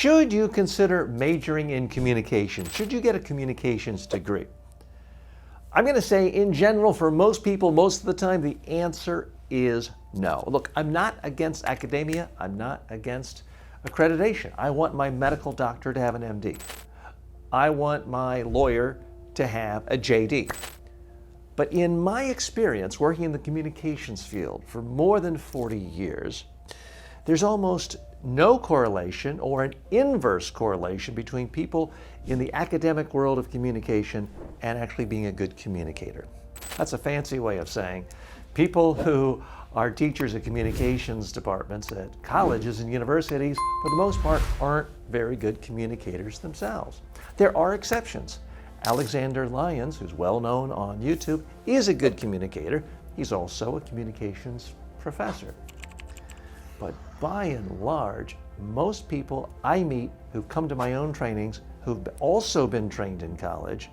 Should you consider majoring in communication? Should you get a communications degree? I'm going to say in general, for most people, most of the time, the answer is no. Look, I'm not against academia. I'm not against accreditation. I want my medical doctor to have an MD. I want my lawyer to have a JD. But in my experience working in the communications field for more than 40 years, there's almost no correlation or an inverse correlation between people in the academic world of communication and actually being a good communicator. That's a fancy way of saying people who are teachers at communications departments at colleges and universities, for the most part, aren't very good communicators themselves. There are exceptions. Alexander Lyons, who's well known on YouTube, is a good communicator. He's also a communications professor. But by and large, most people I meet who come to my own trainings, who've also been trained in college,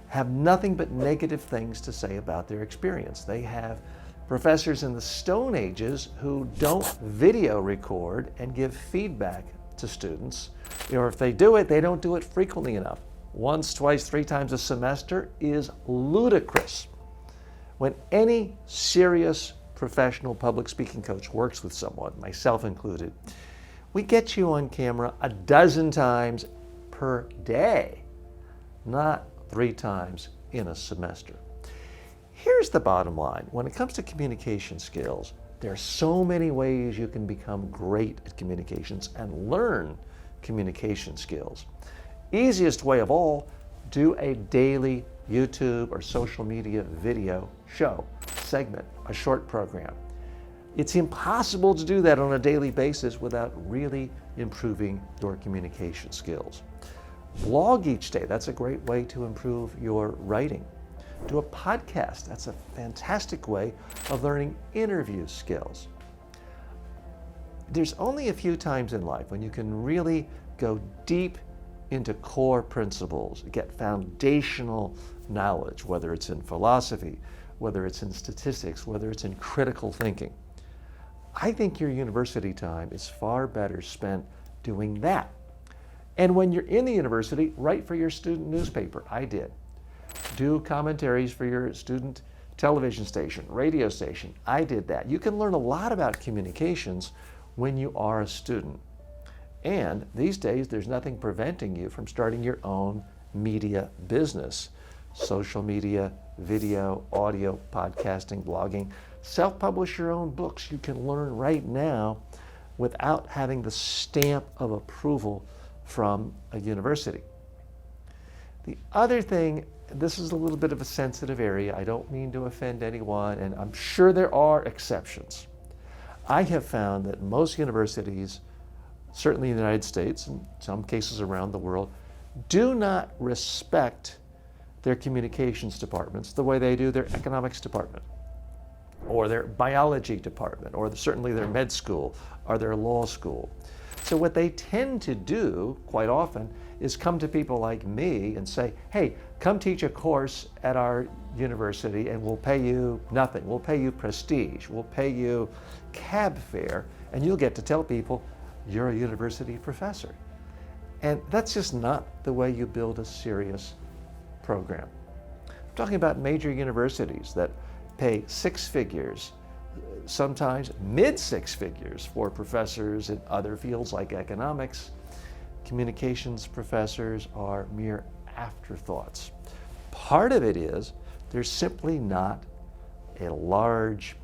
have nothing but negative things to say about their experience. They have professors in the Stone Ages who don't video record and give feedback to students. Or if they do it, they don't do it frequently enough. Once, twice, 3 times a semester is ludicrous. When any serious professional public speaking coach works with someone, myself included, we get you on camera 12 times per day, not 3 times in a semester. Here's the bottom line. When it comes to communication skills, there are so many ways you can become great at communications and learn communication skills. Easiest way of all, do a daily YouTube or social media video show, segment, a short program. It's impossible to do that on a daily basis without really improving your communication skills. Blog each day, that's a great way to improve your writing. Do a podcast, that's a fantastic way of learning interview skills. There's only a few times in life when you can really go deep into core principles, get foundational knowledge, whether it's in philosophy, whether it's in statistics, whether it's in critical thinking. I think your university time is far better spent doing that. And when you're in the university, write for your student newspaper. I did. Do commentaries for your student television station, radio station. I did that. You can learn a lot about communications when you are a student. And these days, there's nothing preventing you from starting your own media business. Social media, video, audio, podcasting, blogging. Self-publish your own books. You can learn right now without having the stamp of approval from a university. The other thing, this is a little bit of a sensitive area. I don't mean to offend anyone, and I'm sure there are exceptions. I have found that most universities, certainly in the United States, and some cases around the world, do not respect their communications departments the way they do their economics department, or their biology department, or certainly their med school, or their law school. So what they tend to do quite often is come to people like me and say, hey, come teach a course at our university and we'll pay you nothing. We'll pay you prestige. We'll pay you cab fare, and you'll get to tell people you're a university professor. And that's just not the way you build a serious program. I'm talking about major universities that pay 6 figures, sometimes mid-6 figures for professors in other fields like economics. Communications professors are mere afterthoughts. Part of it is there's simply not a large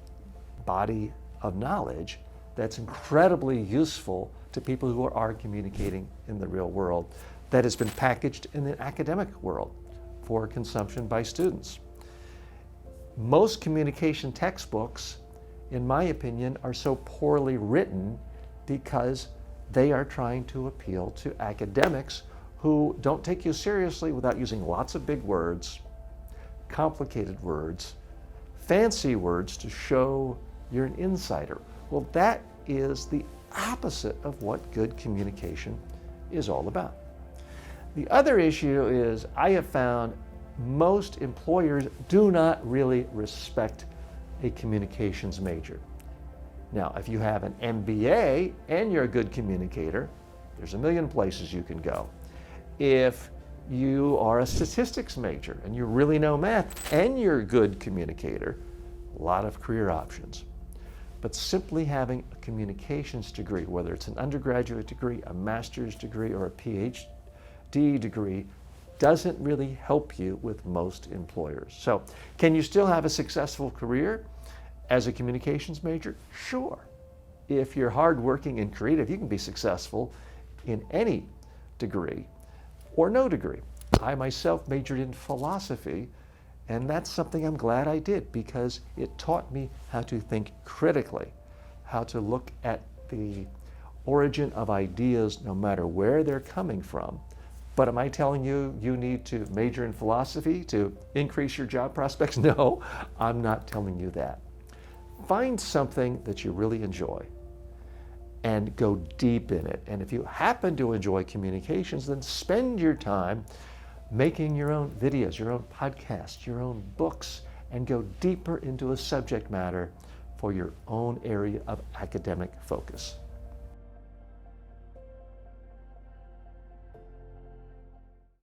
body of knowledge that's incredibly useful to people who are communicating in the real world that has been packaged in the academic world for consumption by students. Most communication textbooks, in my opinion, are so poorly written because they are trying to appeal to academics who don't take you seriously without using lots of big words, complicated words, fancy words to show you're an insider. Well, that is the opposite of what good communication is all about. The other issue is I have found most employers do not really respect a communications major. Now, if you have an MBA and you're a good communicator, There's a million places you can go. If you are a statistics major and you really know math and you're a good communicator, a lot of career options. But simply having a communications degree, whether it's an undergraduate degree, a master's degree, or a PhD degree, doesn't really help you with most employers. So can you still have a successful career as a communications major? Sure. If you're hardworking and creative, you can be successful in any degree or no degree. I myself majored in philosophy, and that's something I'm glad I did because it taught me how to think critically, how to look at the origin of ideas no matter where they're coming from. But am I telling you you need to major in philosophy to increase your job prospects? No, I'm not telling you that. Find something that you really enjoy and go deep in it. And if you happen to enjoy communications, then spend your time making your own videos, your own podcasts, your own books, and go deeper into a subject matter for your own area of academic focus.